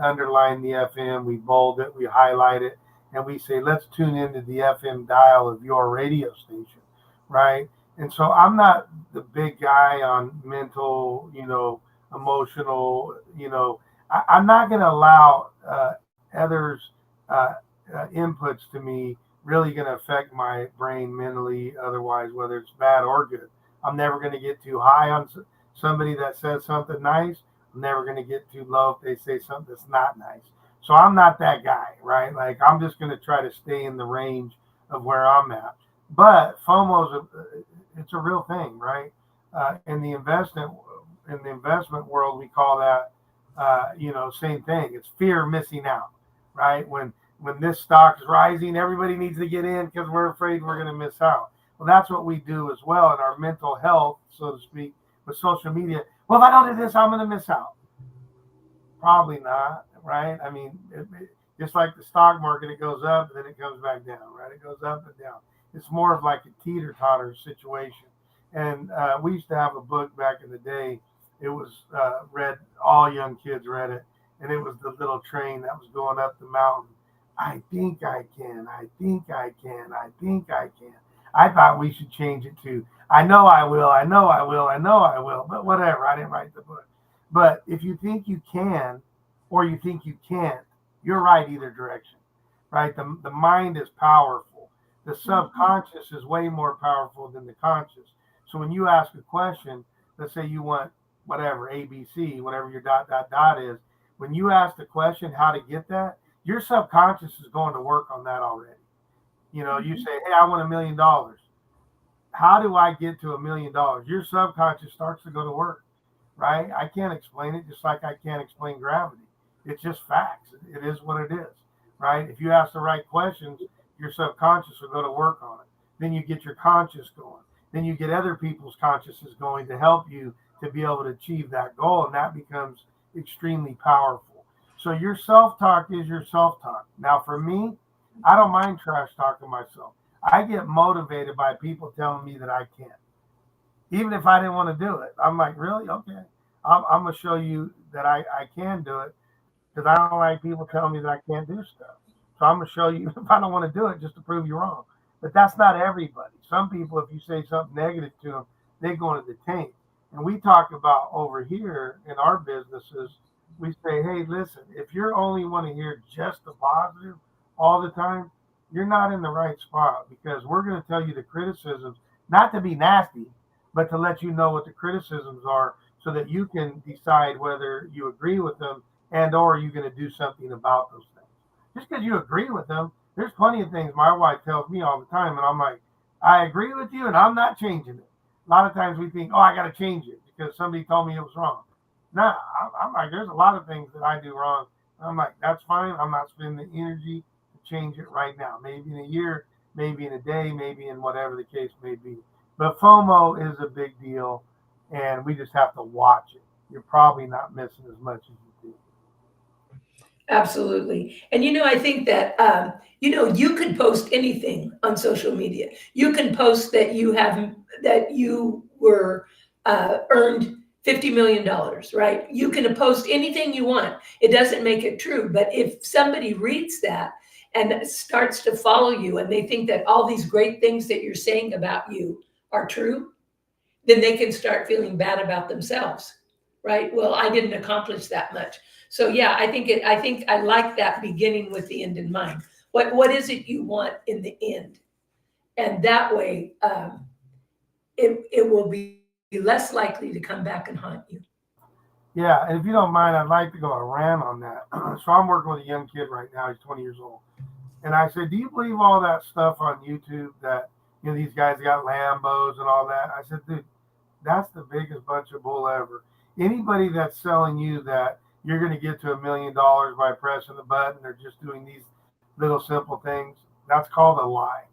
underline the FM, we bold it, we highlight it, and we say, let's tune into the FM dial of your radio station, right? And so I'm not the big guy on mental, emotional, I'm not going to allow others' inputs to me really going to affect my brain mentally, otherwise, whether it's bad or good. I'm never going to get too high on somebody that says something nice. I'm never going to get too low if they say something that's not nice. So I'm not that guy, right? Like, I'm just going to try to stay in the range of where I'm at. But it's a real thing, right? In the investment world, we call that, same thing. It's fear of missing out, right? When this stock is rising, everybody needs to get in because we're afraid we're going to miss out. Well, that's what we do as well in our mental health, so to speak, with social media. Well, if I don't do this, I'm going to miss out. Probably not, right? I mean, just like the stock market, it goes up and then it comes back down, right? It goes up and down. It's more of like a teeter-totter situation. And we used to have a book back in the day. It was read, all young kids read it, and it was the little train that was going up the mountain. I think I can, I think I can, I think I can. I thought we should change it to, I know I will, I know I will, I know I will, but whatever, I didn't write the book. But if you think you can or you think you can't, you're right either direction, right? The mind is powerful. The subconscious is way more powerful than the conscious. So when you ask a question, let's say you want whatever, ABC, whatever your ... is, when you ask the question how to get that, your subconscious is going to work on that already. You say, hey, I want $1 million. How do I get to $1 million? Your subconscious starts to go to work, right? I can't explain it, just like I can't explain gravity. It's just facts. It is what it is, right? If you ask the right questions, your subconscious will go to work on it. Then you get your conscious going. Then you get other people's consciousness going to help you to be able to achieve that goal. And that becomes extremely powerful. So your self-talk is your self-talk. Now, for me, I don't mind trash talking myself. I get motivated by people telling me that I can't. Even if I didn't want to do it, I'm like, really? Okay. I'm going to show you that I can do it, because I don't like people telling me that I can't do stuff. So I'm going to show you if I don't want to do it just to prove you wrong. But that's not everybody. Some people, if you say something negative to them, they go into the tank. And we talk about over here in our businesses, we say, hey, listen, if you only want to hear just the positive all the time, you're not in the right spot, because we're going to tell you the criticisms, not to be nasty, but to let you know what the criticisms are so that you can decide whether you agree with them and or you're going to do something about those things. Just because you agree with them, there's plenty of things my wife tells me all the time, and I'm like, I agree with you and I'm not changing it. A lot of times we think, oh, I got to change it because somebody told me it was wrong. Nah, I'm like, there's a lot of things that I do wrong. I'm like, that's fine. I'm not spending the energy to change it right now. Maybe in a year, maybe in a day, maybe in whatever the case may be. But FOMO is a big deal, and we just have to watch it. You're probably not missing as much as you think. Absolutely. And I think that you can post anything on social media. You can post that you were earned $50 million, right? You can post anything you want. It doesn't make it true. But if somebody reads that and starts to follow you, and they think that all these great things that you're saying about you are true, then they can start feeling bad about themselves, right? Well, I didn't accomplish that much. So yeah, I think I like that, beginning with the end in mind. What is it you want in the end? And that way, it will be less likely to come back and haunt you. Yeah, and if you don't mind, I'd like to go a rant on that. So I'm working with a young kid right now. He's 20 years old. And I said, do you believe all that stuff on YouTube that, these guys got Lambos and all that? I said, dude, that's the biggest bunch of bull ever. Anybody that's selling you that you're going to get to $1 million by pressing the button or just doing these little simple things, that's called a lie,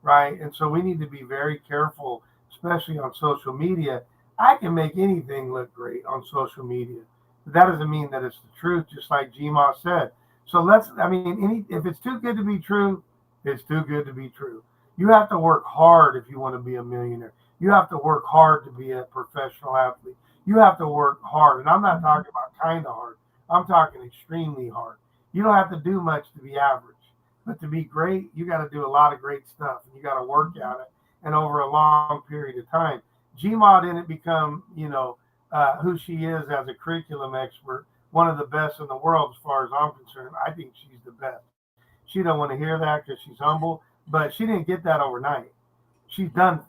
right? And so we need to be very careful, especially on social media. I can make anything look great on social media, but that doesn't mean that it's the truth, just like GMA said. So if it's too good to be true, it's too good to be true. You have to work hard if you want to be a millionaire. You have to work hard to be a professional athlete. You have to work hard. And I'm not talking about kind of hard. I'm talking extremely hard. You don't have to do much to be average. But to be great, you got to do a lot of great stuff. And you got to work at it. And over a long period of time. GMA didn't become, who she is as a curriculum expert, one of the best in the world as far as I'm concerned. I think she's the best. She don't want to hear that because she's humble, but she didn't get that overnight. She's done,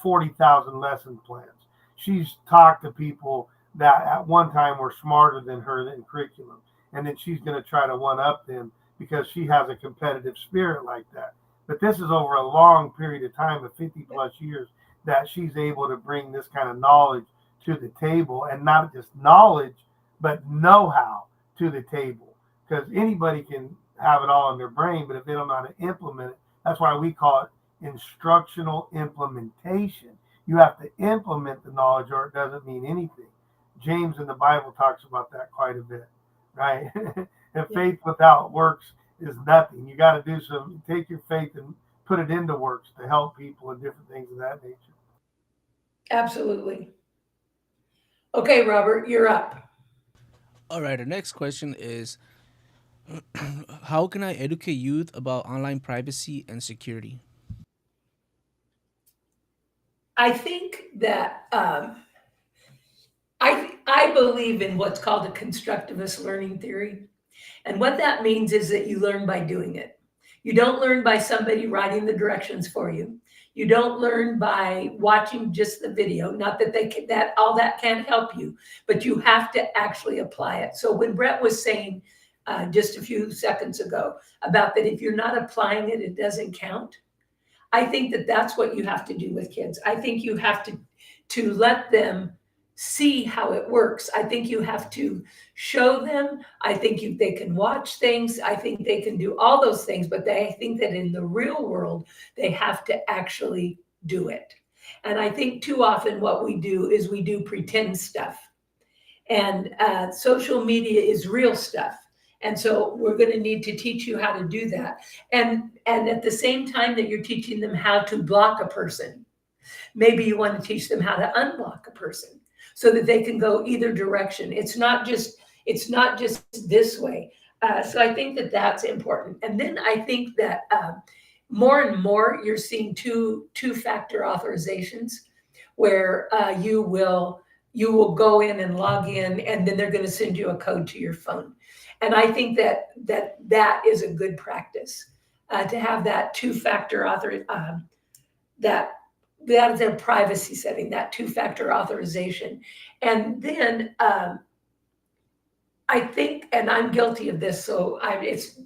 40,000 lesson plans. She's talked to people that at one time were smarter than her in curriculum. And then she's going to try to one up them because she has a competitive spirit like that. But this is over a long period of time of 50 plus years that she's able to bring this kind of knowledge to the table, and not just knowledge, but know-how to the table. Because anybody can have it all in their brain, but if they don't know how to implement it, that's why we call it instructional implementation. You have to implement the knowledge or it doesn't mean anything. James in the Bible talks about that quite a bit, right? And faith without works is nothing. You got to take your faith and put it into works to help people and different things of that nature. Absolutely. Okay, Robert, you're up. All right, our next question is how can I educate youth about online privacy and security? I think that I believe in what's called a constructivist learning theory. And what that means is that you learn by doing it. You don't learn by somebody writing the directions for you. You don't learn by watching just the video. Not that that all that can't help you, but you have to actually apply it. So when Brett was saying just a few seconds ago about that, if you're not applying it, it doesn't count. I think that that's what you have to do with kids. I think you have to let them see how it works. I think you have to show them. I think they can watch things. I think they can do all those things, but I think that in the real world, they have to actually do it. And I think too often what we do is we do pretend stuff. And social media is real stuff. And so we're going to need to teach you how to do that. And at the same time that you're teaching them how to block a person, maybe you want to teach them how to unblock a person so that they can go either direction. It's not just this way. So I think that that's important. And then I think that more and more you're seeing two-factor authorizations, where you will go in and log in, and then they're going to send you a code to your phone. And I think that is a good practice, to have that two-factor that that is a privacy setting, that two-factor authorization. And then I think, and I'm guilty of this, so it's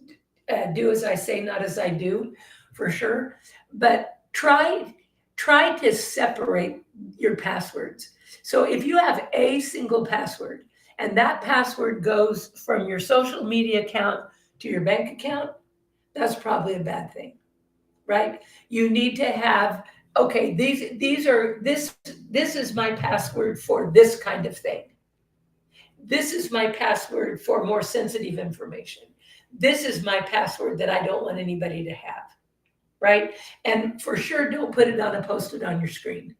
do as I say, not as I do, for sure. But try to separate your passwords. So if you have a single password, and that password goes from your social media account to your bank account, that's probably a bad thing, right? You need to have, okay, this is my password for this kind of thing. This is my password for more sensitive information. This is my password that I don't want anybody to have, right? And for sure, don't put it on post it on your screen.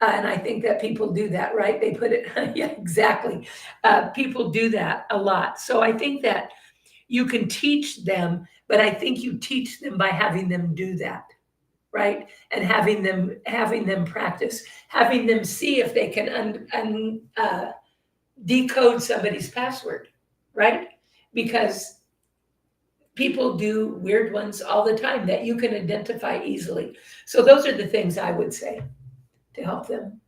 And I think that people do that, right? They put it, yeah, exactly. People do that a lot. So I think that you can teach them, but I think you teach them by having them do that, right? And having them practice, having them see if they can decode somebody's password, right? Because people do weird ones all the time that you can identify easily. So those are the things I would say to help them.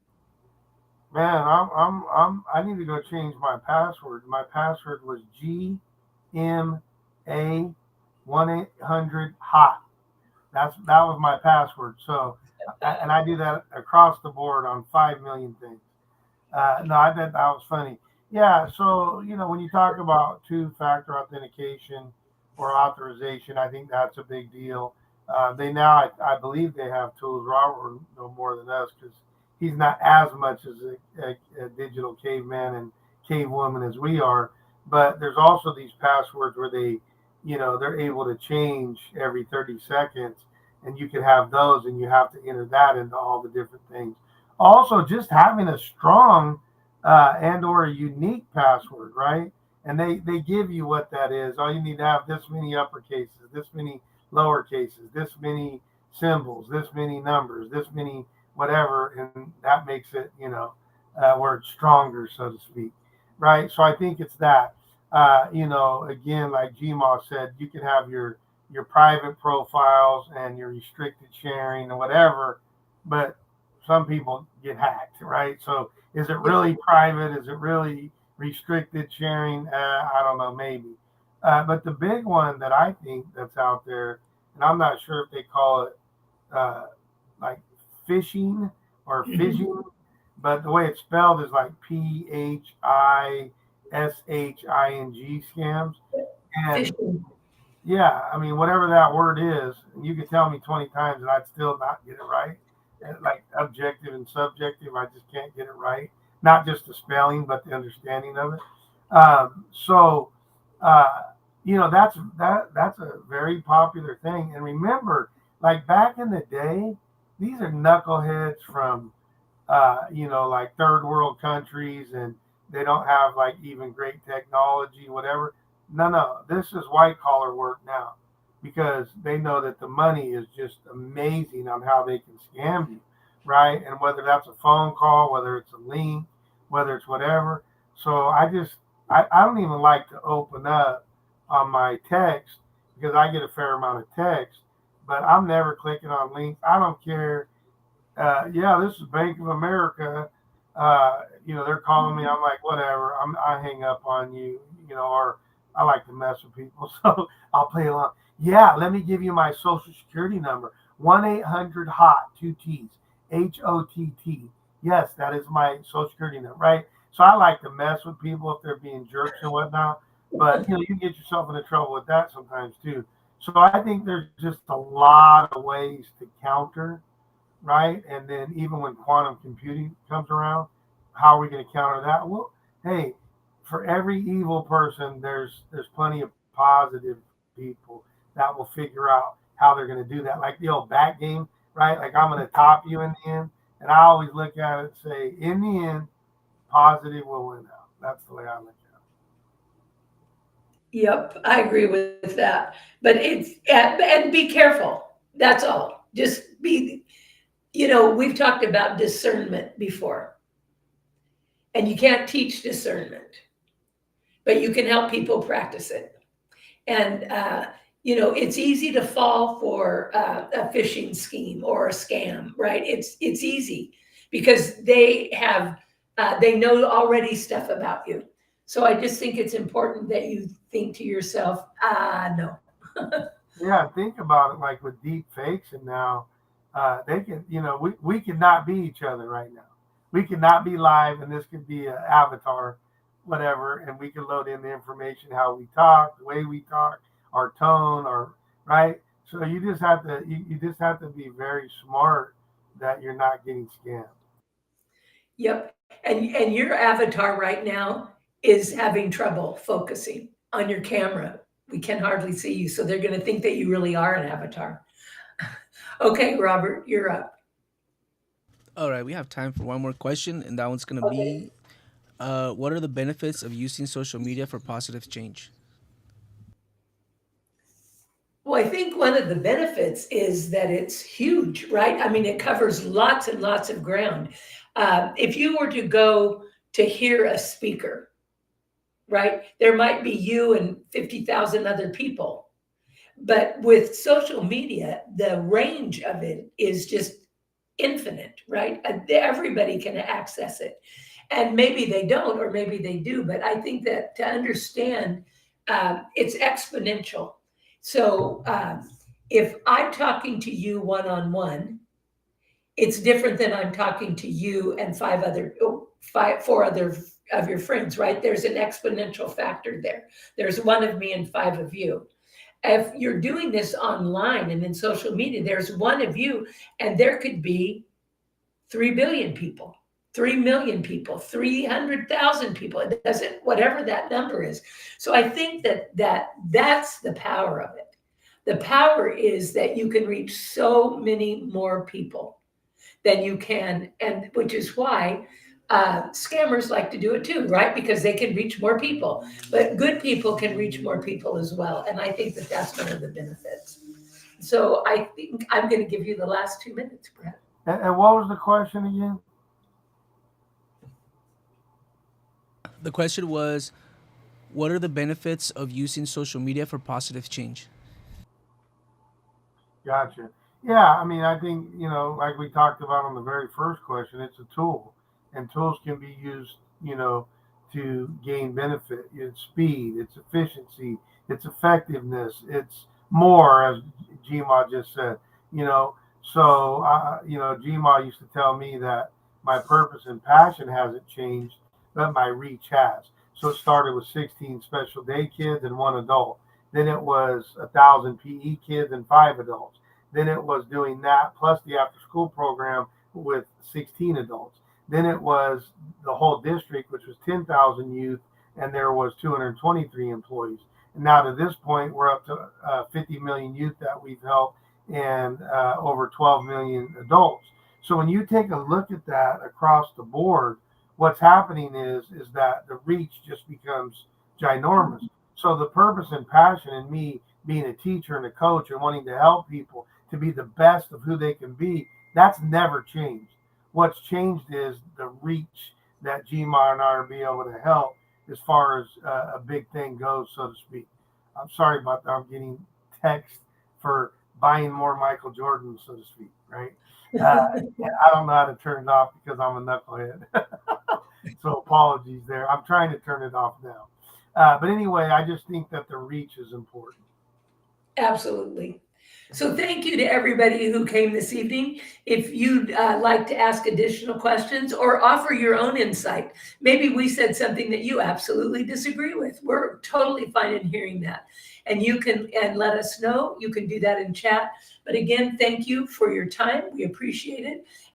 Man, I need to go change my password. My password was GMA 1-800 hot. That was my password. So, and I do that across the board on 5 million things. No, I thought that was funny. Yeah. So, when you talk about two-factor authentication or authorization, I think that's a big deal. They now, I believe they have tools. Robert will know more than us because he's not as much as a digital caveman and cavewoman as we are. But there's also these passwords where they're able to change every 30 seconds, and you can have those, and you have to enter that into all the different things. Also, just having a strong and or a unique password, right? And they give you what that is. All you need to have this many uppercases, this many lower cases, this many symbols, this many numbers, this many whatever, and that makes it, where it's stronger, so to speak, right? So I think it's that. Again, like Gma said, you can have your private profiles and your restricted sharing and whatever, but some people get hacked, right? So is it really private? Is it really restricted sharing? I don't know, maybe. But the big one that I think that's out there, and I'm not sure if they call it like phishing or phishing, but the way it's spelled is like PHISHING scams. And Fishing. yeah, I mean, whatever that word is, you could tell me 20 times and I'd still not get it right. And like objective and subjective, I just can't get it right. Not just the spelling, but the understanding of it. So, uh, that's a very popular thing. And remember, like back in the day, these are knuckleheads from, like third world countries, and they don't have like even great technology, whatever. No, this is white collar work now because they know that the money is just amazing on how they can scam you, right? And whether that's a phone call, whether it's a link, whether it's whatever. So I don't even like to open up on my text because I get a fair amount of text, but I'm never clicking on links. I don't care. Yeah, this is Bank of America. They're calling me. I'm like, whatever. I hang up on you, or I like to mess with people, so I'll play along. Yeah, let me give you my social security number. 1-800 hot 2 T's HOTT. Yes, that is my social security number, right? So I like to mess with people if they're being jerks and whatnot. But you can get yourself into trouble with that sometimes too. So I think there's just a lot of ways to counter, right? And then even when quantum computing comes around, how are we going to counter that? Well, hey, for every evil person, there's plenty of positive people that will figure out how they're going to do that. Like the old bat game, right? Like I'm going to top you in the end, and I always look at it and say, in the end, positive will win out. That's the way I look at Yep, I agree with that. But and be careful. That's all. Just be we've talked about discernment before, and you can't teach discernment, but you can help people practice it. And, it's easy to fall for a phishing scheme or a scam, right? It's easy because they know already stuff about you. So I just think it's important that you think to yourself, no. Yeah, think about it like with deep fakes and now they can, we could not be each other right now. We could not be live and this could be an avatar, whatever, and we can load in the information, how we talk, the way we talk, our tone, or right. So you just have to be very smart that you're not getting scammed. Yep. And your avatar right now is having trouble focusing on your camera. We can hardly see you, so they're going to think that you really are an avatar. Okay, Robert, you're up. All right, we have time for one more question, and that one's gonna Okay. be, what are the benefits of using social media for positive change? Well, I think one of the benefits is that it's huge, right? I mean, it covers lots and lots of ground. If you were to go to hear a speaker, right, there might be you and 50,000 other people. But with social media, the range of it is just infinite, right? Everybody can access it. And maybe they don't, or maybe they do. But I think that to understand, it's exponential. So if I'm talking to you one on one, it's different than I'm talking to you and four other of your friends, right? There's an exponential factor there. There's one of me and five of you. If you're doing this online and in social media, there's one of you, and there could be 3 billion people, 3 million people, 300,000 people. It doesn't, whatever that number is. So I think that's the power of it. The power is that you can reach so many more people than you can, and which is why scammers like to do it too, right? Because they can reach more people, but good people can reach more people as well. And I think that that's one of the benefits. So I think I'm going to give you the last 2 minutes, Brett. And what was the question again? The question was, what are the benefits of using social media for positive change? Gotcha. Yeah, I mean, I think, like we talked about on the very first question, it's a tool, and tools can be used, to gain benefit. It's speed, it's efficiency, it's effectiveness, it's more, as GMA just said, you know. So, GMA used to tell me that my purpose and passion hasn't changed, but my reach has. So it started with 16 special day kids and one adult. Then it was 1,000 PE kids and five adults. Then it was doing that plus the after school program with 16 adults. Then it was the whole district, which was 10,000 youth, and there was 223 employees. And now to this point, we're up to 50 million youth that we've helped and over 12 million adults. So when you take a look at that across the board, what's happening is that the reach just becomes ginormous. So the purpose and passion in me being a teacher and a coach and wanting to help people to be the best of who they can be, that's never changed. What's changed is the reach that GMAR and I are being able to help as far as a big thing goes, so to speak. I'm sorry about that. I'm getting text for buying more Michael Jordan, so to speak, right? I don't know how to turn it off because I'm a knucklehead. So apologies there. I'm trying to turn it off now. But anyway, I just think that the reach is important. Absolutely. So thank you to everybody who came this evening. If you'd like to ask additional questions or offer your own insight, maybe we said something that you absolutely disagree with. We're totally fine in hearing that. And you can let us know. You can do that in chat. But again, thank you for your time. We appreciate it.